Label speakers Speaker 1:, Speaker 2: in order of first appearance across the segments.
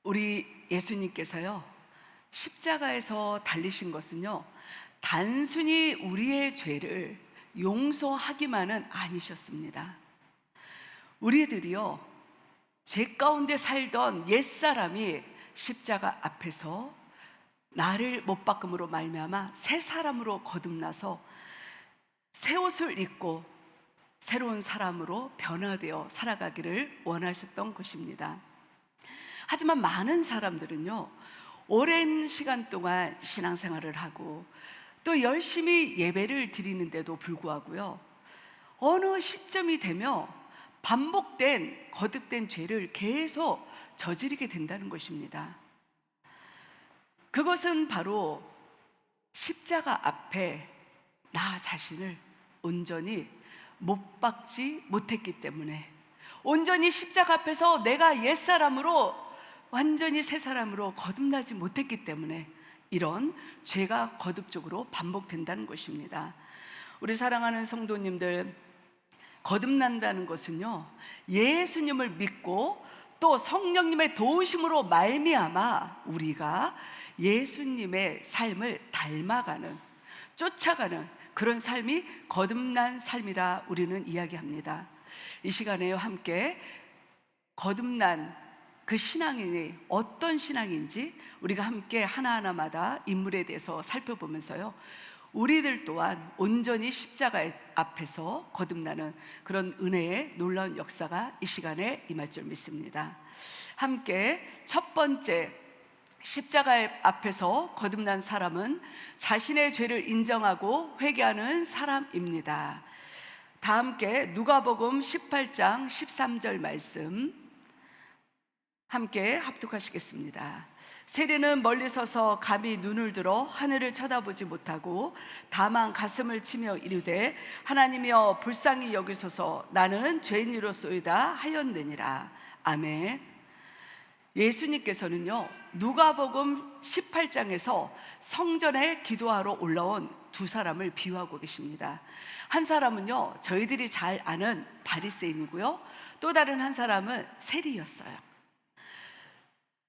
Speaker 1: 우리 예수님께서요, 십자가에서 달리신 것은요, 단순히 우리의 죄를 용서하기만은 아니셨습니다. 우리들이요, 죄 가운데 살던 옛사람이 십자가 앞에서 나를 못 박음으로 말미암아 새 사람으로 거듭나서 새 옷을 입고 새로운 사람으로 변화되어 살아가기를 원하셨던 것입니다. 하지만 많은 사람들은요, 오랜 시간 동안 신앙생활을 하고 또 열심히 예배를 드리는데도 불구하고요, 어느 시점이 되며 반복된 거듭된 죄를 계속 저지르게 된다는 것입니다. 그것은 바로 십자가 앞에 나 자신을 온전히 못 박지 못했기 때문에, 온전히 십자가 앞에서 내가 옛사람으로 완전히 새 사람으로 거듭나지 못했기 때문에 이런 죄가 거듭적으로 반복된다는 것입니다. 우리 사랑하는 성도님들, 거듭난다는 것은요, 예수님을 믿고 또 성령님의 도우심으로 말미암아 우리가 예수님의 삶을 닮아가는, 쫓아가는 그런 삶이 거듭난 삶이라 우리는 이야기합니다. 이 시간에 함께 거듭난 그 신앙이 어떤 신앙인지 우리가 함께 하나하나마다 인물에 대해서 살펴보면서요, 우리들 또한 온전히 십자가 앞에서 거듭나는 그런 은혜의 놀라운 역사가 이 시간에 임할 줄 믿습니다. 함께 첫 번째, 십자가 앞에서 거듭난 사람은 자신의 죄를 인정하고 회개하는 사람입니다. 다 함께 누가복음 18장 13절 말씀 함께 합독하시겠습니다. 세리는 멀리 서서 감히 눈을 들어 하늘을 쳐다보지 못하고 다만 가슴을 치며 이르되 하나님이여 불쌍히 여기소서, 나는 죄인이로소이다 하였느니라. 아멘. 예수님께서는요, 누가복음 18장에서 성전에 기도하러 올라온 두 사람을 비유하고 계십니다. 한 사람은요, 저희들이 잘 아는 바리새인이고요, 또 다른 한 사람은 세리였어요.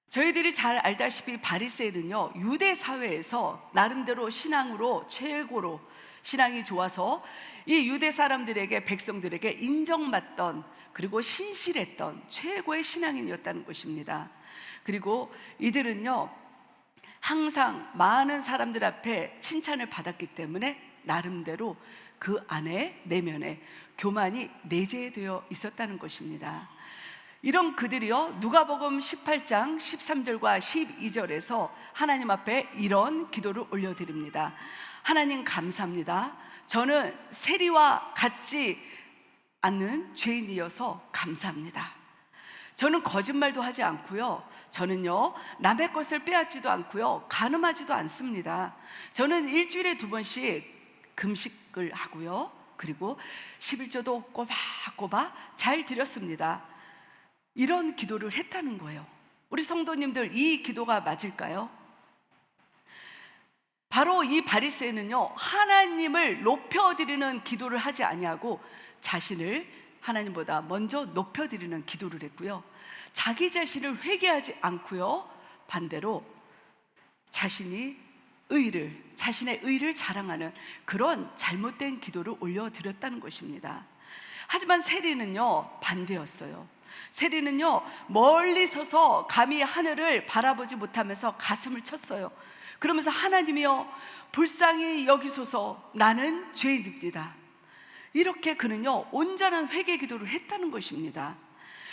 Speaker 1: 저희들이 잘 알다시피 바리새인은요, 유대 사회에서 나름대로 신앙으로 최고로 신앙이 좋아서 이 유대 사람들에게, 백성들에게 인정받던, 그리고 신실했던 최고의 신앙인이었다는 것입니다. 그리고 이들은요, 항상 많은 사람들 앞에 칭찬을 받았기 때문에 나름대로 그 안에 내면에 교만이 내재되어 있었다는 것입니다. 이런 그들이요, 누가복음 18장 13절과 12절에서 하나님 앞에 이런 기도를 올려드립니다. 하나님 감사합니다. 저는 세리와 같지 않는 죄인이어서 감사합니다. 저는 거짓말도 하지 않고요, 저는요 남의 것을 빼앗지도 않고요, 간음하지도 않습니다. 저는 일주일에 2번씩 금식을 하고요, 그리고 11조도 꼬박꼬박 잘 드렸습니다. 이런 기도를 했다는 거예요. 우리 성도님들, 이 기도가 맞을까요? 바로 이 바리새인은요, 하나님을 높여드리는 기도를 하지 아니하고 자신을 하나님보다 먼저 높여드리는 기도를 했고요, 자기 자신을 회개하지 않고요, 반대로 자신의 의를 자랑하는 그런 잘못된 기도를 올려드렸다는 것입니다. 하지만 세리는요, 반대였어요. 세리는요, 멀리 서서 감히 하늘을 바라보지 못하면서 가슴을 쳤어요. 그러면서 하나님이여 불쌍히 여기소서, 나는 죄인입니다. 이렇게 그는요, 온전한 회개 기도를 했다는 것입니다.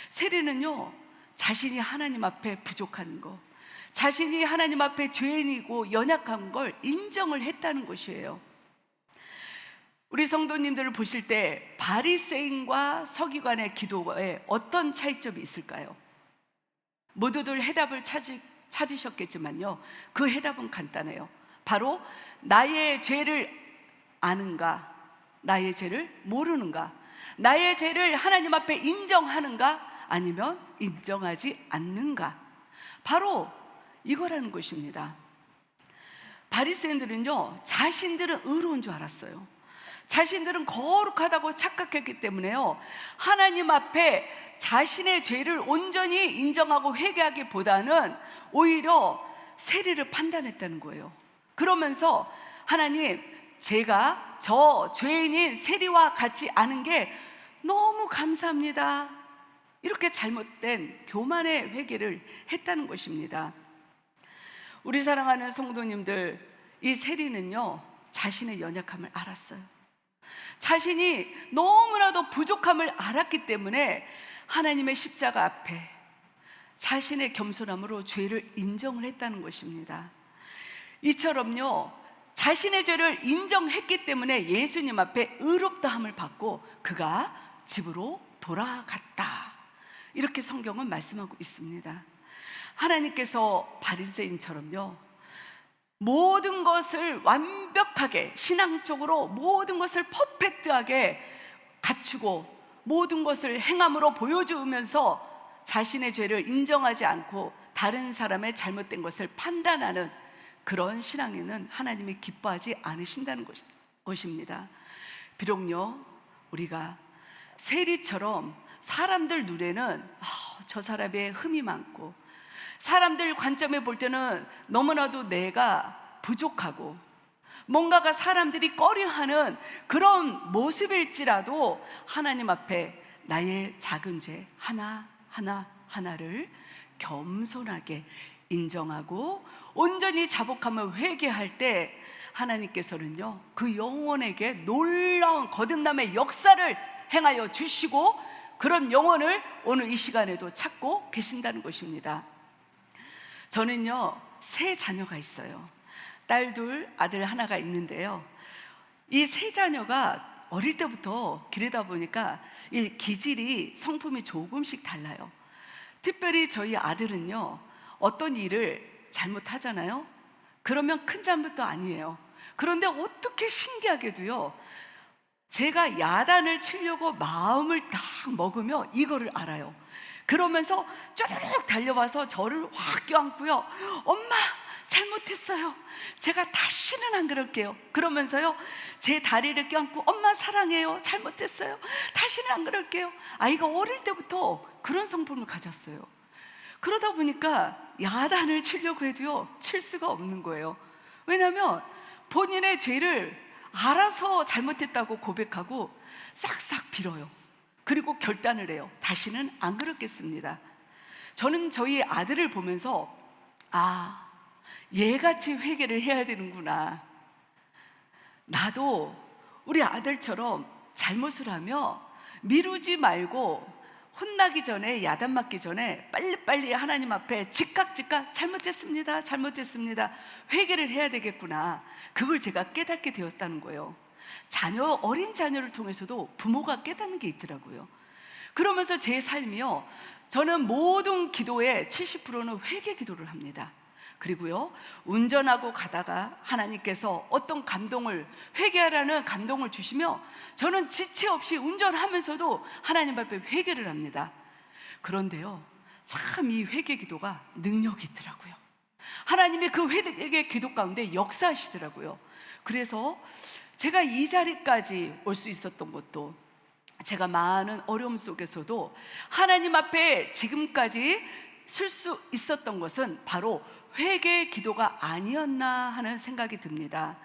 Speaker 1: 세리는요, 자신이 하나님 앞에 부족한 것, 자신이 하나님 앞에 죄인이고 연약한 걸 인정을 했다는 것이에요. 우리 성도님들을 보실 때 바리새인과 서기관의 기도에 어떤 차이점이 있을까요? 모두들 해답을 찾으셨겠지만요, 그 해답은 간단해요. 바로 나의 죄를 아는가, 나의 죄를 모르는가, 나의 죄를 하나님 앞에 인정하는가, 아니면 인정하지 않는가, 바로 이거라는 것입니다. 바리새인들은요, 자신들은 의로운 줄 알았어요. 자신들은 거룩하다고 착각했기 때문에요, 하나님 앞에 자신의 죄를 온전히 인정하고 회개하기보다는 오히려 세리를 판단했다는 거예요. 그러면서 하나님, 제가 저 죄인인 세리와 같지 않은 게 너무 감사합니다, 이렇게 잘못된 교만의 회개를 했다는 것입니다. 우리 사랑하는 성도님들, 이 세리는요, 자신의 연약함을 알았어요. 자신이 너무나도 부족함을 알았기 때문에 하나님의 십자가 앞에 자신의 겸손함으로 죄를 인정을 했다는 것입니다. 이처럼요, 자신의 죄를 인정했기 때문에 예수님 앞에 의롭다함을 받고 그가 집으로 돌아갔다, 이렇게 성경은 말씀하고 있습니다. 하나님께서 바리새인처럼요, 모든 것을 완벽하게, 신앙적으로 모든 것을 퍼펙트하게 갖추고 모든 것을 행함으로 보여주면서 자신의 죄를 인정하지 않고 다른 사람의 잘못된 것을 판단하는 그런 신앙에는 하나님이 기뻐하지 않으신다는 것입니다. 비록요, 우리가 세리처럼 사람들 눈에는 저 사람의 흠이 많고, 사람들 관점에 볼 때는 너무나도 내가 부족하고 뭔가가 사람들이 꺼려하는 그런 모습일지라도 하나님 앞에 나의 작은 죄 하나하나를 겸손하게 인정하고 온전히 자복하며 회개할 때 하나님께서는요, 그 영혼에게 놀라운 거듭남의 역사를 행하여 주시고 그런 영혼을 오늘 이 시간에도 찾고 계신다는 것입니다. 저는요, 세 자녀가 있어요. 딸 둘, 아들 하나가 있는데요, 이 세 자녀가 어릴 때부터 기르다 보니까 이 기질이, 성품이 조금씩 달라요. 특별히 저희 아들은요, 어떤 일을 잘못하잖아요. 그러면 큰 잘못도 아니에요. 그런데 어떻게 신기하게도요, 제가 야단을 치려고 마음을 딱 먹으며 이거를 알아요. 그러면서 쪼르륵 달려와서 저를 확 껴안고요, 엄마 잘못했어요, 제가 다시는 안 그럴게요, 그러면서요 제 다리를 껴안고 엄마 사랑해요, 잘못했어요, 다시는 안 그럴게요. 아이가 어릴 때부터 그런 성품을 가졌어요. 그러다 보니까 야단을 치려고 해도요, 칠 수가 없는 거예요. 왜냐하면 본인의 죄를 알아서 잘못했다고 고백하고 싹싹 빌어요. 그리고 결단을 해요. 다시는 안 그렇겠습니다. 저는 저희 아들을 보면서 얘같이 회개를 해야 되는구나, 나도 우리 아들처럼 잘못을 하며 미루지 말고 혼나기 전에, 야단 맞기 전에 빨리빨리 하나님 앞에 즉각 잘못했습니다 회개를 해야 되겠구나, 그걸 제가 깨닫게 되었다는 거예요. 어린 자녀를 통해서도 부모가 깨닫는 게 있더라고요. 그러면서 제 삶이요, 저는 모든 기도의 70%는 회개 기도를 합니다. 그리고요, 운전하고 가다가 하나님께서 어떤 감동을, 회개하라는 감동을 주시며 저는 지체 없이 운전하면서도 하나님 앞에 회개를 합니다. 그런데요, 참 이 회개 기도가 능력이 있더라고요. 하나님이 그 회개 기도 가운데 역사하시더라고요. 그래서 제가 이 자리까지 올 수 있었던 것도, 제가 많은 어려움 속에서도 하나님 앞에 지금까지 설 수 있었던 것은 바로 회개 기도가 아니었나 하는 생각이 듭니다.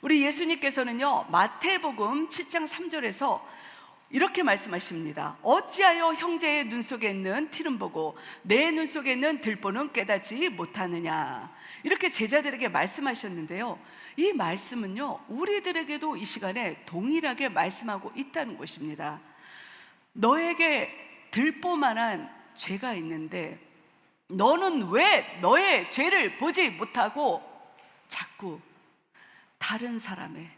Speaker 1: 우리 예수님께서는요, 마태복음 7장 3절에서 이렇게 말씀하십니다. 어찌하여 형제의 눈 속에 있는 티는 보고 내 눈 속에 있는 들보는 깨닫지 못하느냐, 이렇게 제자들에게 말씀하셨는데요, 이 말씀은요, 우리들에게도 이 시간에 동일하게 말씀하고 있다는 것입니다. 너에게 들보만한 죄가 있는데 너는 왜 너의 죄를 보지 못하고 자꾸 다른 사람의,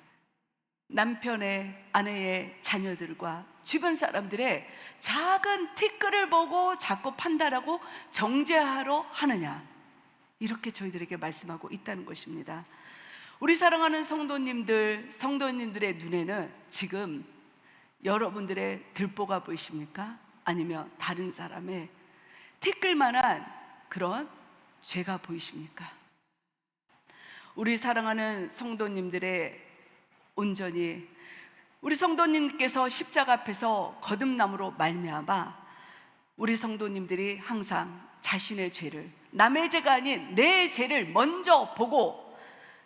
Speaker 1: 남편의, 아내의, 자녀들과 주변 사람들의 작은 티끌을 보고 자꾸 판단하고 정죄하러 하느냐, 이렇게 저희들에게 말씀하고 있다는 것입니다. 우리 사랑하는 성도님들의 눈에는 지금 여러분들의 들보가 보이십니까? 아니면 다른 사람의 티끌만한 그런 죄가 보이십니까? 우리 사랑하는 성도님들의 온전히 우리 성도님께서 십자가 앞에서 거듭남으로 말미암아 우리 성도님들이 항상 자신의 죄를, 남의 죄가 아닌 내 죄를 먼저 보고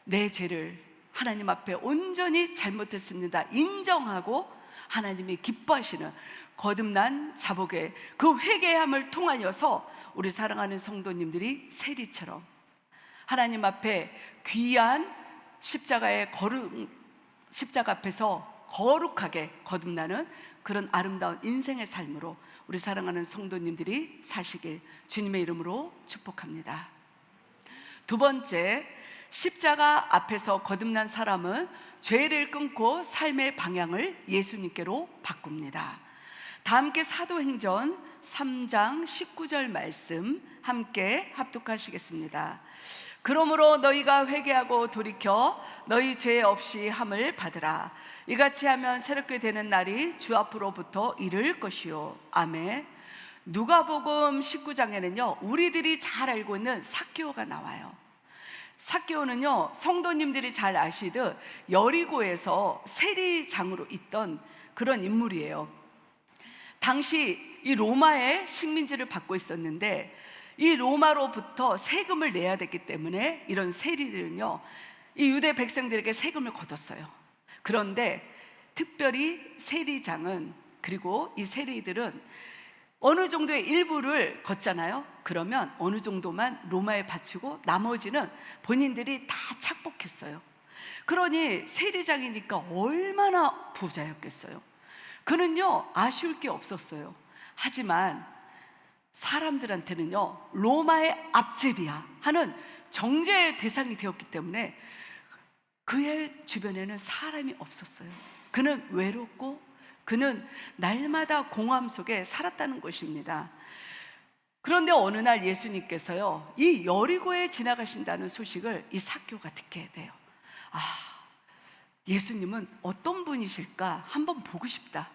Speaker 1: 내 죄를 하나님 앞에 온전히 잘못했습니다 인정하고 하나님이 기뻐하시는 거듭난 자복의 그 회개함을 통하여서 우리 사랑하는 성도님들이 세리처럼 하나님 앞에 귀한 십자가 앞에서 거룩하게 거듭나는 그런 아름다운 인생의 삶으로 우리 사랑하는 성도님들이 사시길 주님의 이름으로 축복합니다. 두 번째, 십자가 앞에서 거듭난 사람은 죄를 끊고 삶의 방향을 예수님께로 바꿉니다. 다 함께 사도행전 3장 19절 말씀 함께 합독하시겠습니다. 그러므로 너희가 회개하고 돌이켜 너희 죄 없이 함을 받으라. 이같이 하면 새롭게 되는 날이 주 앞으로부터 이를 것이요. 아멘. 누가복음 19장에는요 우리들이 잘 알고 있는 삭개오가 나와요. 삭개오는요 성도님들이 잘 아시듯 여리고에서 세리장으로 있던 그런 인물이에요. 당시 이 로마의 식민지를 받고 있었는데 이 로마로부터 세금을 내야 됐기 때문에 이런 세리들은요 이 유대 백성들에게 세금을 걷었어요. 그런데 특별히 세리장은, 그리고 이 세리들은 어느 정도의 일부를 걷잖아요. 그러면 어느 정도만 로마에 바치고 나머지는 본인들이 다 착복했어요. 그러니 세리장이니까 얼마나 부자였겠어요. 그는요 아쉬울 게 없었어요. 하지만 사람들한테는요 로마의 압제비야 하는 정죄의 대상이 되었기 때문에 그의 주변에는 사람이 없었어요. 그는 외롭고 그는 날마다 공허함 속에 살았다는 것입니다. 그런데 어느 날 예수님께서요 이 여리고에 지나가신다는 소식을 이 삭개오가 듣게 돼요. 아, 예수님은 어떤 분이실까 한번 보고 싶다.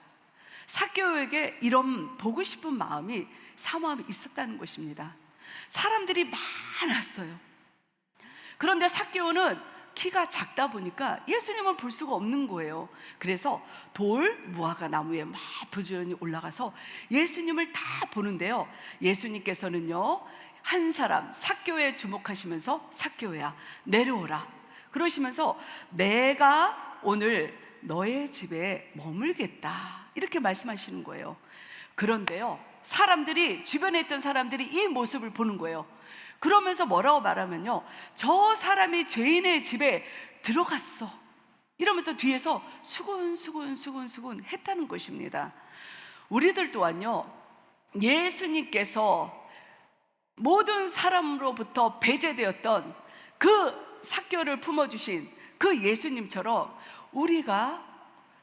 Speaker 1: 삭개오에게 이런 보고 싶은 마음이, 사모함이 있었다는 것입니다. 사람들이 많았어요. 그런데 삭개오는 키가 작다 보니까 예수님을 볼 수가 없는 거예요. 그래서 돌 무화과 나무에 막 부지런히 올라가서 예수님을 다 보는데요 예수님께서는요 한 사람 삭개오에 주목하시면서 삭개오야 내려오라 그러시면서 내가 오늘 너의 집에 머물겠다 이렇게 말씀하시는 거예요. 그런데요 사람들이, 주변에 있던 사람들이 이 모습을 보는 거예요. 그러면서 뭐라고 말하면요 저 사람이 죄인의 집에 들어갔어 이러면서 뒤에서 수군수군 했다는 것입니다. 우리들 또한요 예수님께서 모든 사람으로부터 배제되었던 그 삭개오를 품어주신 그 예수님처럼 우리가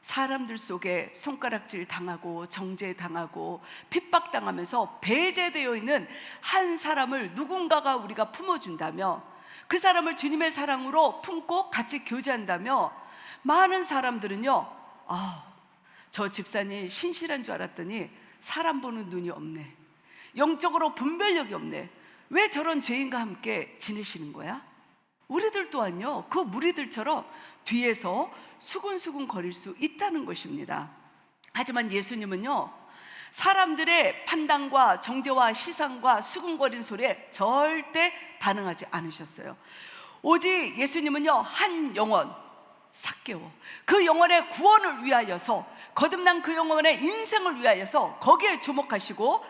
Speaker 1: 사람들 속에 손가락질 당하고 정죄당하고 핍박당하면서 배제되어 있는 한 사람을 누군가가 우리가 품어준다며, 그 사람을 주님의 사랑으로 품고 같이 교제한다며, 많은 사람들은요 저 집사님 신실한 줄 알았더니 사람 보는 눈이 없네, 영적으로 분별력이 없네, 왜 저런 죄인과 함께 지내시는 거야? 우리들 또한요 그 무리들처럼 뒤에서 수군수군 거릴 수 있다는 것입니다. 하지만 예수님은요 사람들의 판단과 정죄와 시상과 수군거리는 소리에 절대 반응하지 않으셨어요. 오직 예수님은요 한 영혼, 삭개오, 그 영혼의 구원을 위하여서, 거듭난 그 영혼의 인생을 위하여서 거기에 주목하시고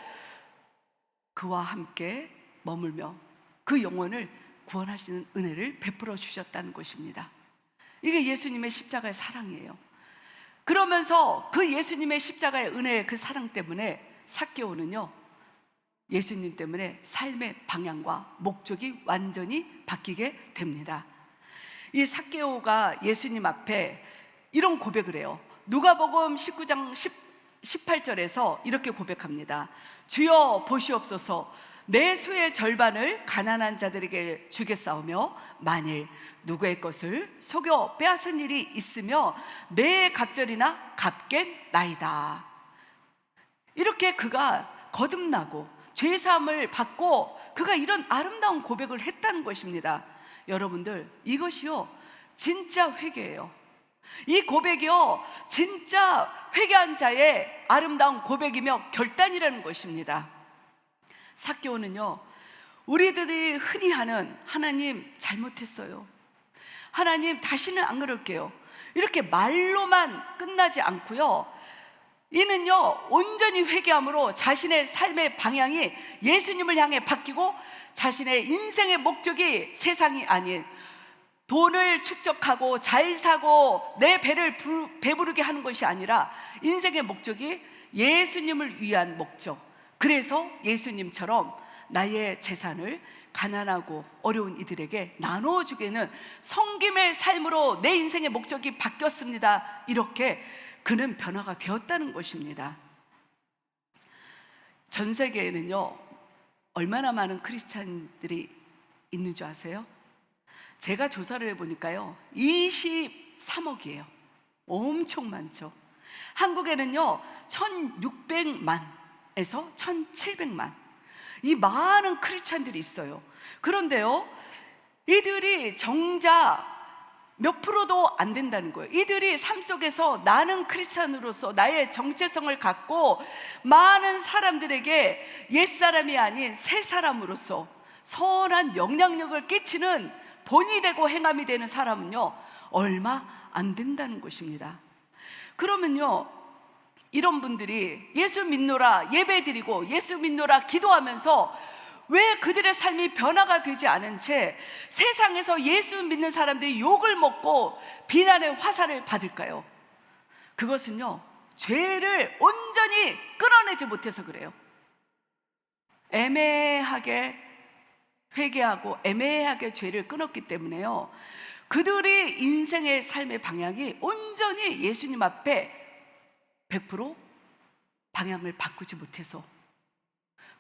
Speaker 1: 그와 함께 머물며 그 영혼을 구원하시는 은혜를 베풀어 주셨다는 것입니다. 이게 예수님의 십자가의 사랑이에요. 그러면서 그 예수님의 십자가의 은혜의 그 사랑 때문에 삭개오는요 예수님 때문에 삶의 방향과 목적이 완전히 바뀌게 됩니다. 이 삭개오가 예수님 앞에 이런 고백을 해요. 누가복음 19장 18절에서 이렇게 고백합니다. 주여 보시옵소서, 내 소의 절반을 가난한 자들에게 주겠사오며 만일 누구의 것을 속여 빼앗은 일이 있으며 내 갑절이나 갚겠나이다. 이렇게 그가 거듭나고 죄사함을 받고 그가 이런 아름다운 고백을 했다는 것입니다. 여러분들, 이것이요 진짜 회개예요. 이 고백이요, 진짜 회개한 자의 아름다운 고백이며 결단이라는 것입니다. 삭개오는요, 우리들이 흔히 하는 하나님 잘못했어요, 하나님 다시는 안 그럴게요, 이렇게 말로만 끝나지 않고요, 이는요 온전히 회개함으로 자신의 삶의 방향이 예수님을 향해 바뀌고 자신의 인생의 목적이 세상이 아닌 돈을 축적하고 잘 사고 내 배를 배부르게 하는 것이 아니라 인생의 목적이 예수님을 위한 목적, 그래서 예수님처럼 나의 재산을 가난하고 어려운 이들에게 나눠주기는 섬김의 삶으로 내 인생의 목적이 바뀌었습니다. 이렇게 그는 변화가 되었다는 것입니다. 전 세계에는요 얼마나 많은 크리스찬들이 있는 줄 아세요? 제가 조사를 해보니까요 23억이에요. 엄청 많죠. 한국에는요 1600만에서 1700만, 이 많은 크리스찬들이 있어요. 그런데요 이들이 정작 몇 프로도 안 된다는 거예요. 이들이 삶 속에서 나는 크리스찬으로서 나의 정체성을 갖고 많은 사람들에게 옛사람이 아닌 새사람으로서 선한 영향력을 끼치는 본이 되고 행함이 되는 사람은요 얼마 안 된다는 것입니다. 그러면요 이런 분들이 예수 믿노라 예배드리고 예수 믿노라 기도하면서 왜 그들의 삶이 변화가 되지 않은 채 세상에서 예수 믿는 사람들이 욕을 먹고 비난의 화살을 받을까요? 그것은요 죄를 온전히 끊어내지 못해서 그래요. 애매하게 회개하고 애매하게 죄를 끊었기 때문에요 그들이 인생의 삶의 방향이 온전히 예수님 앞에 100% 방향을 바꾸지 못해서,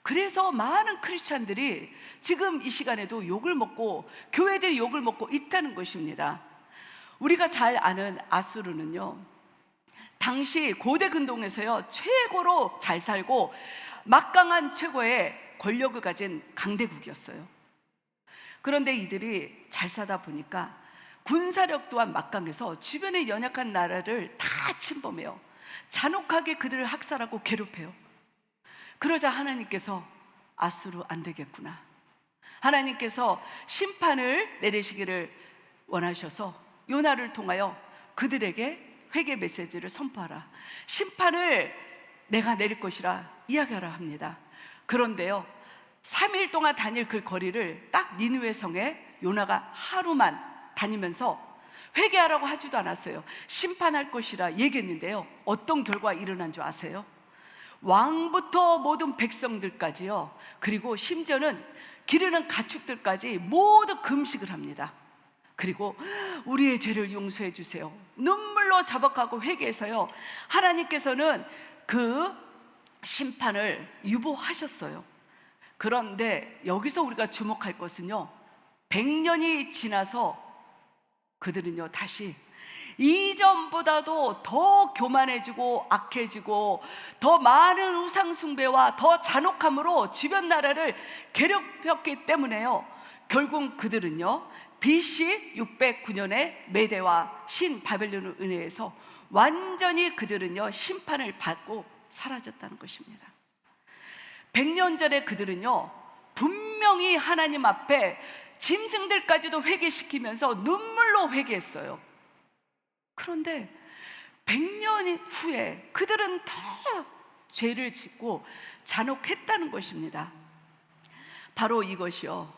Speaker 1: 그래서 많은 크리스찬들이 지금 이 시간에도 욕을 먹고 교회들이 욕을 먹고 있다는 것입니다. 우리가 잘 아는 아수르는요 당시 고대 근동에서요 최고로 잘 살고 막강한 최고의 권력을 가진 강대국이었어요. 그런데 이들이 잘 사다 보니까 군사력 또한 막강해서 주변의 연약한 나라를 다 침범해요. 잔혹하게 그들을 학살하고 괴롭혀요. 그러자 하나님께서 아수르 안 되겠구나, 하나님께서 심판을 내리시기를 원하셔서 요나를 통하여 그들에게 회개 메시지를 선포하라, 심판을 내가 내릴 것이라 이야기하라 합니다. 그런데요 3일 동안 다닐 그 거리를 딱 니느웨 성에 요나가 하루만 다니면서 회개하라고 하지도 않았어요. 심판할 것이라 얘기했는데요 어떤 결과가 일어난 줄 아세요? 왕부터 모든 백성들까지요, 그리고 심지어는 기르는 가축들까지 모두 금식을 합니다. 그리고 우리의 죄를 용서해 주세요, 눈물로 자복하고 회개해서요 하나님께서는 그 심판을 유보하셨어요. 그런데 여기서 우리가 주목할 것은요 100년이 지나서 그들은요 다시 이전보다도 더 교만해지고 악해지고 더 많은 우상숭배와 더 잔혹함으로 주변 나라를 괴롭혔기 때문에요 결국 그들은요 BC 609년에 메대와 신 바벨론에 의해서 완전히 그들은요 심판을 받고 사라졌다는 것입니다. 100년 전에 그들은요 분명히 하나님 앞에 짐승들까지도 회개시키면서 눈물로 회개했어요. 그런데 100년 후에 그들은 더 죄를 짓고 잔혹했다는 것입니다. 바로 이것이요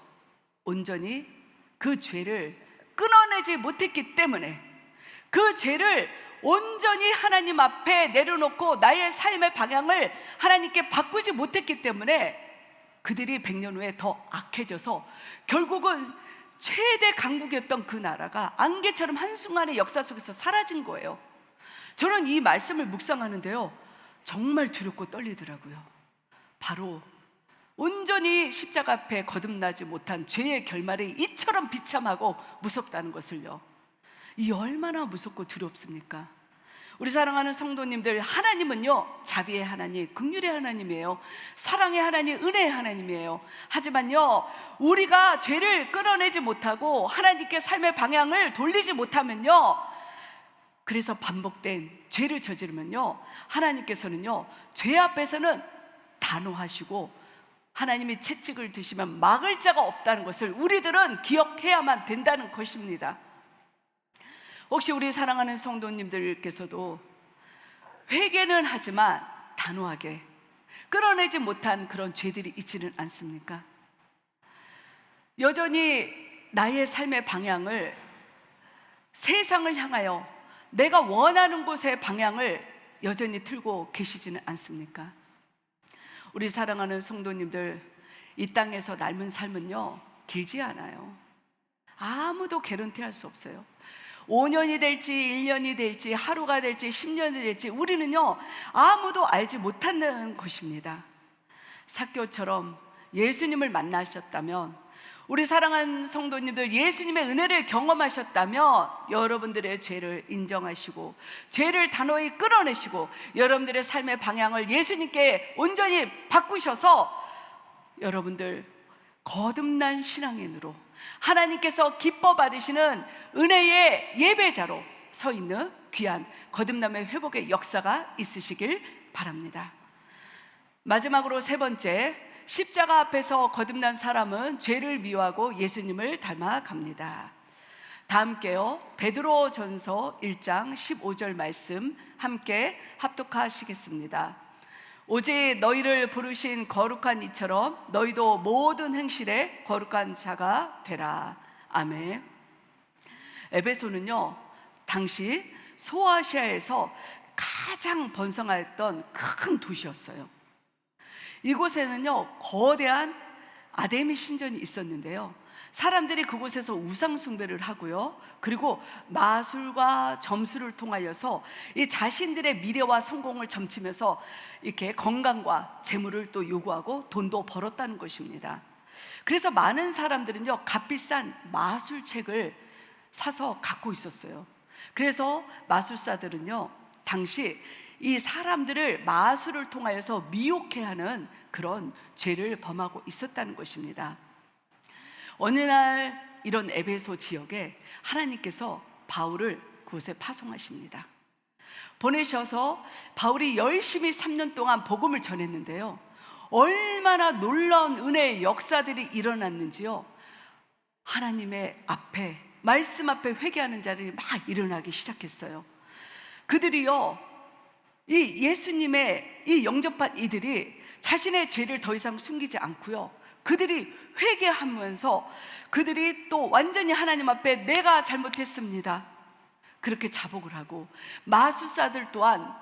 Speaker 1: 온전히 그 죄를 끊어내지 못했기 때문에, 그 죄를 온전히 하나님 앞에 내려놓고 나의 삶의 방향을 하나님께 바꾸지 못했기 때문에 그들이 100년 후에 더 악해져서 결국은 최대 강국이었던 그 나라가 안개처럼 한순간에 역사 속에서 사라진 거예요. 저는 이 말씀을 묵상하는데요 정말 두렵고 떨리더라고요. 바로 온전히 십자가 앞에 거듭나지 못한 죄의 결말이 이처럼 비참하고 무섭다는 것을요, 이 얼마나 무섭고 두렵습니까? 우리 사랑하는 성도님들, 하나님은요 자비의 하나님, 긍휼의 하나님이에요. 사랑의 하나님, 은혜의 하나님이에요. 하지만요 우리가 죄를 끊어내지 못하고 하나님께 삶의 방향을 돌리지 못하면요 그래서 반복된 죄를 저지르면요, 하나님께서는요, 죄 앞에서는 단호하시고 하나님이 채찍을 드시면 막을 자가 없다는 것을 우리들은 기억해야만 된다는 것입니다. 혹시 우리 사랑하는 성도님들께서도 회개는 하지만 단호하게 끌어내지 못한 그런 죄들이 있지는 않습니까? 여전히 나의 삶의 방향을 세상을 향하여 내가 원하는 곳의 방향을 여전히 틀고 계시지는 않습니까? 우리 사랑하는 성도님들, 이 땅에서 삶은 삶은요, 길지 않아요. 아무도 개런티할 수 없어요. 5년이 될지 1년이 될지 하루가 될지 10년이 될지 우리는요, 아무도 알지 못하는 것입니다. 삭개오처럼 예수님을 만나셨다면, 우리 사랑하는 성도님들 예수님의 은혜를 경험하셨다면 여러분들의 죄를 인정하시고 죄를 단호히 끌어내시고 여러분들의 삶의 방향을 예수님께 온전히 바꾸셔서 여러분들 거듭난 신앙인으로 하나님께서 기뻐 받으시는 은혜의 예배자로 서 있는 귀한 거듭남의 회복의 역사가 있으시길 바랍니다. 마지막으로 세 번째, 십자가 앞에서 거듭난 사람은 죄를 미워하고 예수님을 닮아갑니다. 다 함께요, 베드로전서 1장 15절 말씀 함께 합독하시겠습니다. 오직 너희를 부르신 거룩한 이처럼 너희도 모든 행실에 거룩한 자가 되라. 아멘. 에베소는요, 당시 소아시아에서 가장 번성하였던 큰 도시였어요. 이곳에는요, 거대한 아데미 신전이 있었는데요, 사람들이 그곳에서 우상 숭배를 하고요, 그리고 마술과 점수를 통하여서 이 자신들의 미래와 성공을 점치면서 이렇게 건강과 재물을 또 요구하고 돈도 벌었다는 것입니다. 그래서 많은 사람들은요, 값비싼 마술책을 사서 갖고 있었어요. 그래서 마술사들은요, 당시 이 사람들을 마술을 통하여서 미혹해 하는 그런 죄를 범하고 있었다는 것입니다. 어느 날 이런 에베소 지역에 하나님께서 바울을 그곳에 파송하십니다. 보내셔서 바울이 열심히 3년 동안 복음을 전했는데요, 얼마나 놀라운 은혜의 역사들이 일어났는지요, 하나님의 앞에, 말씀 앞에 회개하는 자들이 막 일어나기 시작했어요. 그들이요, 이 예수님의 이 영접한 이들이 자신의 죄를 더 이상 숨기지 않고요, 그들이 회개하면서 그들이 또 완전히 하나님 앞에 내가 잘못했습니다, 그렇게 자복을 하고, 마술사들 또한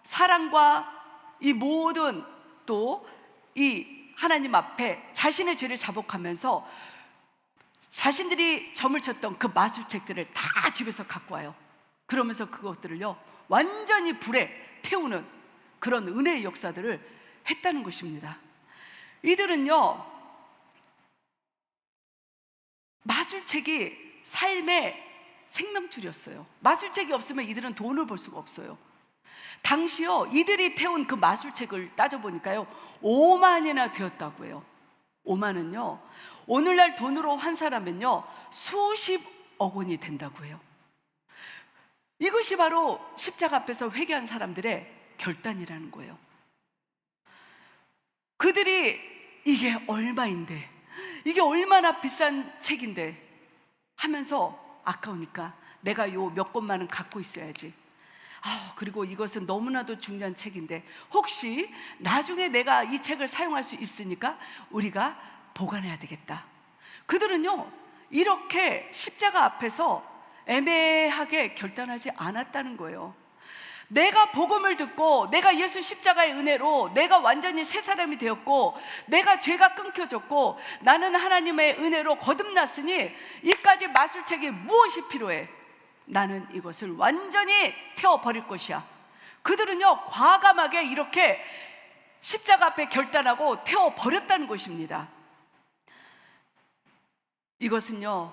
Speaker 1: 사랑과 이 모든 또 이 하나님 앞에 자신의 죄를 자복하면서 자신들이 점을 쳤던 그 마술책들을 다 집에서 갖고 와요. 그러면서 그것들을요, 완전히 불에 태우는 그런 은혜의 역사들을 했다는 것입니다. 이들은요, 마술책이 삶의 생명줄이었어요. 마술책이 없으면 이들은 돈을 벌 수가 없어요. 당시요, 이들이 태운 그 마술책을 따져보니까요, 5만이나 되었다고 해요. 5만은요, 오늘날 돈으로 환산하면요, 수십억 원이 된다고 해요. 이것이 바로 십자가 앞에서 회개한 사람들의 결단이라는 거예요. 그들이 이게 얼마인데, 이게 얼마나 비싼 책인데 하면서 아까우니까 내가 요 몇 권만은 갖고 있어야지. 그리고 이것은 너무나도 중요한 책인데 혹시 나중에 내가 이 책을 사용할 수 있으니까 우리가 보관해야 되겠다. 그들은요, 이렇게 십자가 앞에서 애매하게 결단하지 않았다는 거예요. 내가 복음을 듣고 내가 예수 십자가의 은혜로 내가 완전히 새 사람이 되었고 내가 죄가 끊겨졌고 나는 하나님의 은혜로 거듭났으니 이까지 마술책이 무엇이 필요해? 나는 이것을 완전히 태워버릴 것이야. 그들은요, 과감하게 이렇게 십자가 앞에 결단하고 태워버렸다는 것입니다. 이것은요,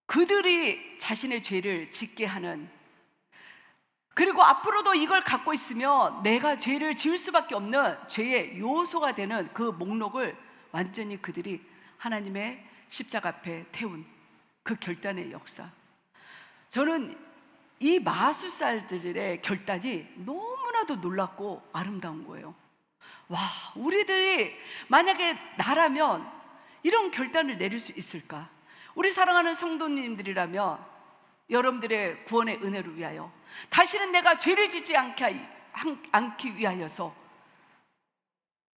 Speaker 1: 그들이 자신의 죄를 짓게 하는, 그리고 앞으로도 이걸 갖고 있으면 내가 죄를 지을 수밖에 없는 죄의 요소가 되는 그 목록을 완전히 그들이 하나님의 십자가 앞에 태운 그 결단의 역사. 저는 이 마술사들의 결단이 너무나도 놀랍고 아름다운 거예요. 와, 우리들이 만약에 나라면 이런 결단을 내릴 수 있을까? 우리 사랑하는 성도님들이라면 여러분들의 구원의 은혜를 위하여, 다시는 내가 죄를 짓지 않기 위하여서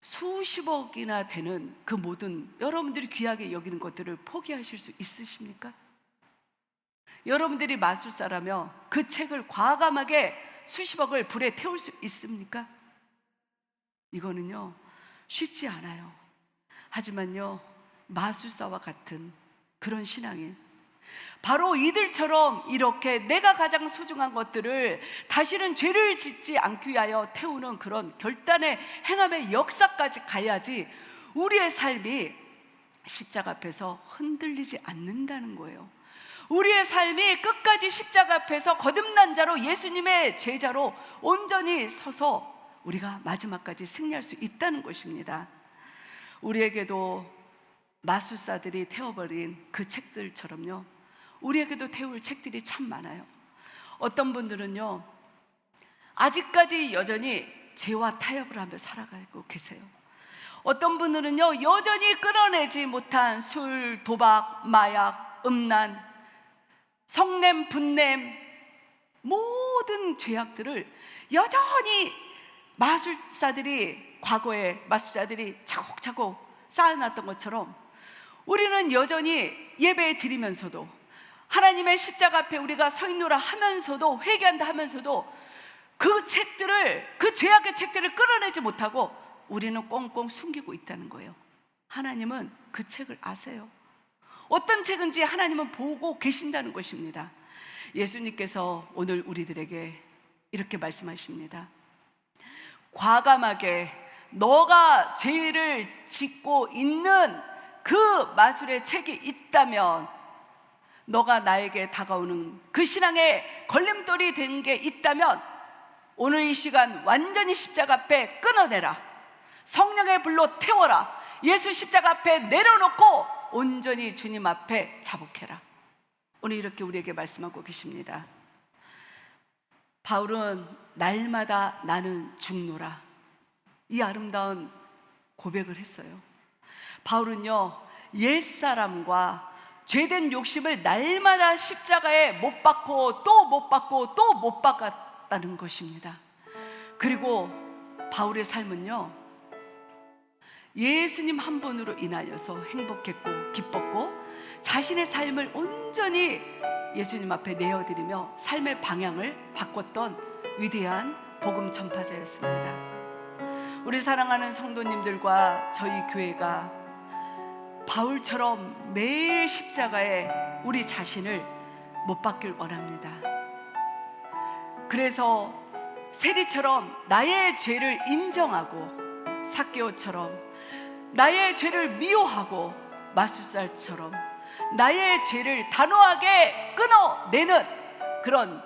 Speaker 1: 수십억이나 되는 그 모든 여러분들이 귀하게 여기는 것들을 포기하실 수 있으십니까? 여러분들이 마술사라며 그 책을 과감하게 수십억을 불에 태울 수 있습니까? 이거는요, 쉽지 않아요. 하지만요, 마술사와 같은 그런 신앙이 바로 이들처럼 이렇게 내가 가장 소중한 것들을 다시는 죄를 짓지 않기 위하여 태우는 그런 결단의 행함의 역사까지 가야지 우리의 삶이 십자가 앞에서 흔들리지 않는다는 거예요. 우리의 삶이 끝까지 십자가 앞에서 거듭난 자로, 예수님의 제자로 온전히 서서 우리가 마지막까지 승리할 수 있다는 것입니다. 우리에게도 마술사들이 태워버린 그 책들처럼요, 우리에게도 태울 책들이 참 많아요. 어떤 분들은요, 아직까지 여전히 죄와 타협을 하며 살아가고 계세요. 어떤 분들은요, 여전히 끊어내지 못한 술, 도박, 마약, 음란, 성냄, 분냄, 모든 죄악들을 여전히 과거에 마술사들이 차곡차곡 쌓아놨던 것처럼 우리는 여전히 예배 드리면서도, 하나님의 십자가 앞에 우리가 서 있노라 하면서도, 회개한다 하면서도 그 책들을, 그 죄악의 책들을 끌어내지 못하고 우리는 꽁꽁 숨기고 있다는 거예요. 하나님은 그 책을 아세요. 어떤 책인지 하나님은 보고 계신다는 것입니다. 예수님께서 오늘 우리들에게 이렇게 말씀하십니다. 과감하게 너가 죄를 짓고 있는 그 마술의 책이 있다면, 너가 나에게 다가오는 그 신앙의 걸림돌이 된 게 있다면 오늘 이 시간 완전히 십자가 앞에 끊어내라. 성령의 불로 태워라. 예수 십자가 앞에 내려놓고 온전히 주님 앞에 자복해라. 오늘 이렇게 우리에게 말씀하고 계십니다. 바울은 날마다 나는 죽노라, 이 아름다운 고백을 했어요. 바울은요, 옛사람과 죄된 욕심을 날마다 십자가에 못 박고 또 못 박고 또 못 박았다는 것입니다. 그리고 바울의 삶은요, 예수님 한 분으로 인하여서 행복했고 기뻤고 자신의 삶을 온전히 예수님 앞에 내어드리며 삶의 방향을 바꿨던 위대한 복음 전파자였습니다. 우리 사랑하는 성도님들과 저희 교회가 바울처럼 매일 십자가에 우리 자신을 못 박길 원합니다. 그래서 세리처럼 나의 죄를 인정하고, 삭개오처럼 나의 죄를 미워하고, 마술사처럼 나의 죄를 단호하게 끊어내는 그런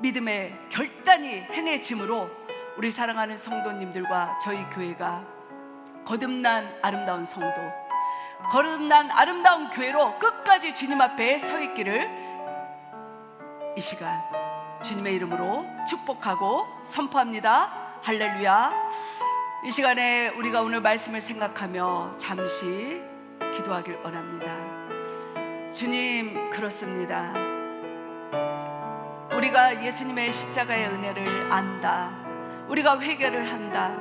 Speaker 1: 믿음의 결단이 행해짐으로 우리 사랑하는 성도님들과 저희 교회가 거듭난 아름다운 성도, 거듭난 아름다운 교회로 끝까지 주님 앞에 서 있기를 이 시간 주님의 이름으로 축복하고 선포합니다. 할렐루야. 이 시간에 우리가 오늘 말씀을 생각하며 잠시 기도하길 원합니다. 주님, 그렇습니다. 우리가 예수님의 십자가의 은혜를 안다, 우리가 회개를 한다,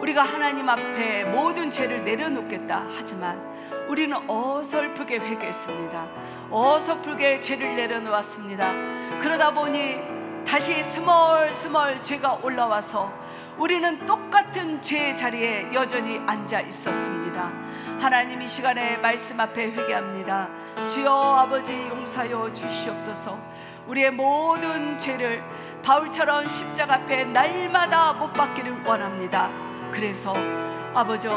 Speaker 1: 우리가 하나님 앞에 모든 죄를 내려놓겠다 하지만 우리는 어설프게 회개했습니다. 어설프게 죄를 내려놓았습니다. 그러다 보니 다시 스멀스멀 죄가 올라와서 우리는 똑같은 죄의 자리에 여전히 앉아 있었습니다. 하나님, 이 시간에 말씀 앞에 회개합니다. 주여 아버지, 용서하여 주시옵소서. 우리의 모든 죄를 바울처럼 십자가 앞에 날마다 못 박기를 원합니다. 그래서 아버지,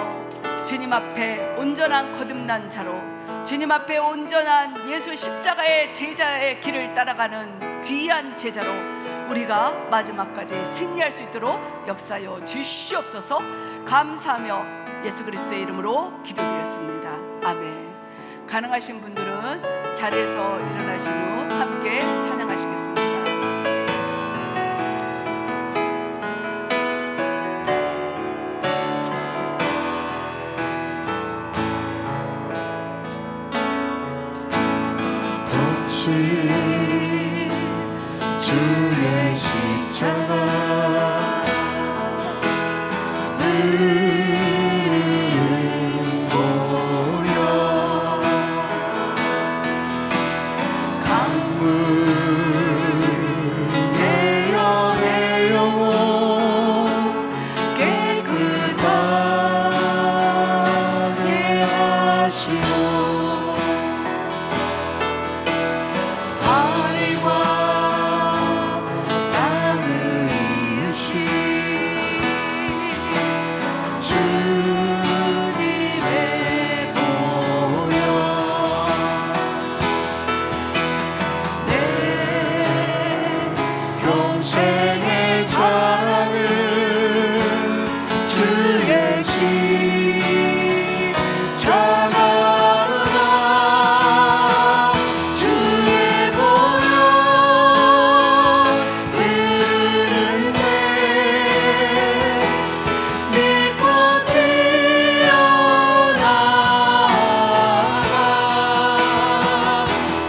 Speaker 1: 주님 앞에 온전한 거듭난 자로, 주님 앞에 온전한 예수 십자가의 제자의 길을 따라가는 귀한 제자로 우리가 마지막까지 승리할 수 있도록 역사하여 주시옵소서. 감사하며 예수 그리스도의 이름으로 기도드렸습니다. 아멘. 가능하신 분들은 자리에서 일어나신 후 함께 찬양하시겠습니다.
Speaker 2: 주의 십자가 흐르는 보혈 강물 내어 내 영혼 깨끗하게 하시고 하늘과 땅을 이으신 주님의 보혈 내 평생의 자랑은 주의 십자가로다 주의 보혈 흐르는데 믿고 뛰어나가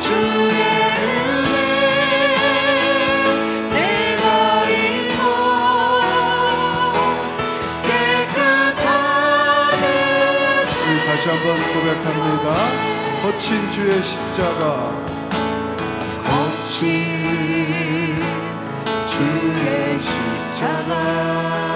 Speaker 2: 주의 은혜 내가 입고 깨끗하게 다시 한번 고백합니다. 거친 주의 십자가 거친 주의 십자가